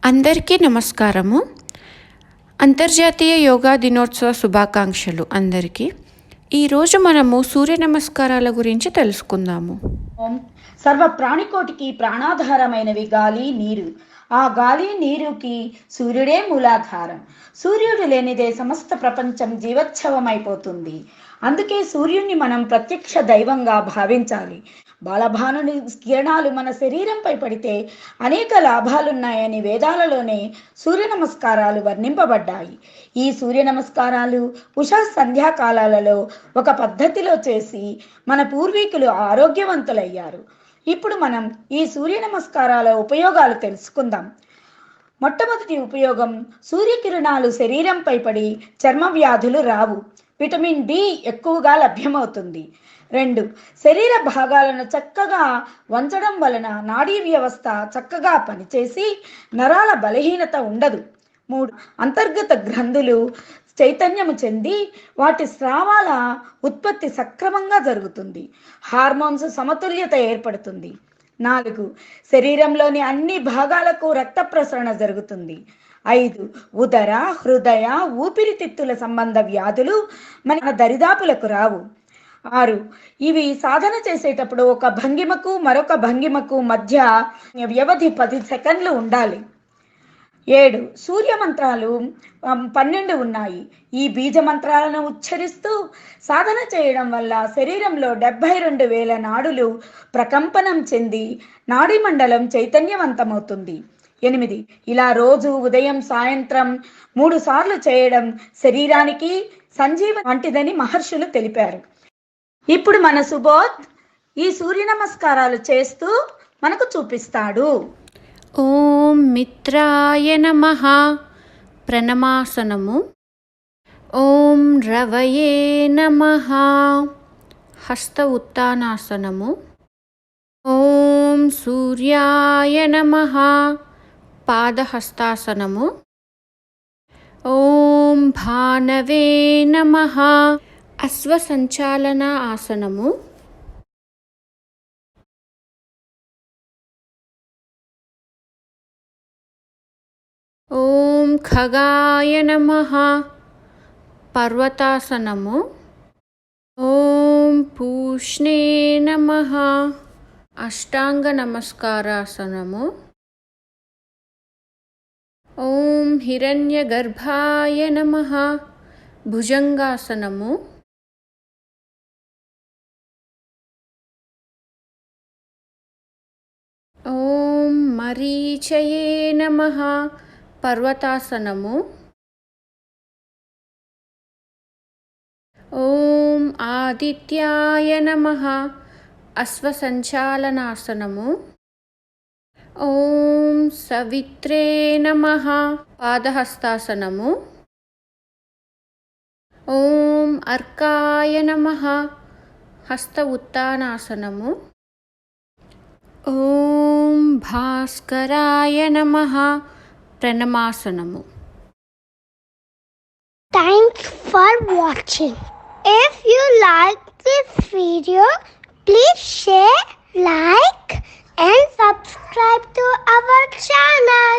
అందరికీ నమస్కారము. అంతర్జాతీయ యోగా దినోత్సవ శుభాకాంక్షలు అందరికీ. ఈరోజు మనము సూర్య నమస్కారాల గురించి తెలుసుకుందాము. సర్వ ప్రాణికోటికి ప్రాణాధారమైనవి గాలి, నీరు. ఆ గాలి నీరుకి సూర్యుడే మూలాధారం. సూర్యుడు లేనిదే సమస్త ప్రపంచం జీవోత్సవమైపోతుంది. అందుకే సూర్యుడిని మనం ప్రత్యక్ష దైవంగా భావించాలి. బాలభానుని కిరణాలు మన శరీరంపై పడితే అనేక లాభాలున్నాయని వేదాలలోనే సూర్య నమస్కారాలు వర్ణింపబడ్డాయి. ఈ సూర్య నమస్కారాలు ఉషా సంధ్యాకాలాలలో ఒక పద్ధతిలో చేసి మన పూర్వీకులు ఆరోగ్యవంతులయ్యారు. ఇప్పుడు మనం ఈ సూర్య నమస్కారాల ఉపయోగాలు తెలుసుకుందాం. మొట్టమొదటి ఉపయోగం, సూర్యకిరణాలు శరీరంపై పడి చర్మ వ్యాధులు రావు. విటమిన్ డి ఎక్కువగా లభ్యమవుతుంది. 2, శరీర భాగాలను చక్కగా వంచడం వలన నాడీ వ్యవస్థ చక్కగా పనిచేసి నరాల బలహీనత ఉండదు. 3, అంతర్గత గ్రంథులు చైతన్యము చెంది వాటి స్రావాల ఉత్పత్తి సక్రమంగా జరుగుతుంది. హార్మోన్స్ సమతుల్యత ఏర్పడుతుంది. 4, శరీరంలోని అన్ని భాగాలకు రక్త ప్రసరణ జరుగుతుంది. 5, ఉదర, హృదయ, ఊపిరితిత్తుల సంబంధ వ్యాధులు మన దరిదాపులకు రావు. 6, ఇవి సాధన చేసేటప్పుడు ఒక భంగిమకు మరొక భంగిమకు మధ్య వ్యవధి 10 సెకండ్లు ఉండాలి. 7, సూర్య మంత్రాలు 12 ఉన్నాయి. ఈ బీజ మంత్రాలను ఉచ్చరిస్తూ సాధన చేయడం వల్ల శరీరంలో 72,000 నాడులు ప్రకంపనం చెంది నాడీ మండలం చైతన్యవంతమవుతుంది. 8, ఇలా రోజు ఉదయం సాయంత్రం 3 సార్లు చేయడం శరీరానికి సంజీవ వంటిదని మహర్షులు తెలిపారు. ఇప్పుడు మన సుబోధ్ ఈ సూర్య నమస్కారాలు చేస్తూ మనకు చూపిస్తాడు. ఓం మిత్రాయ నమః ప్రణమాసనము. ఓం రవయే నమః హస్త ఉత్తానాసనము. ఓం సూర్యాయ నమః పాదహస్తాసనము. ఓం భానవే నమః అశ్వసంచాలన ఆసనము. ఓం ఖగాయ నమః పర్వతాసనము. ఓం పూష్ణే నమః అష్టాంగ నమస్కారాసనము. ఓం హిరణ్యగర్భాయ నమః భుజంగాసనము. ఓం మరీచయే నమః పర్వతాసనము. ఓం ఆదిత్యాయ నమః అశ్వసంచాలనాసనము. ఓం సవిత్రే నమః పాదహస్తాసనము. ఓం అర్కాయ నమః హస్త ఉత్తానాసనము. ఓం భాస్కరాయ నమః ప్రణమాసనము. Thanks for watching. If you like this video, please share, like and subscribe to our channel.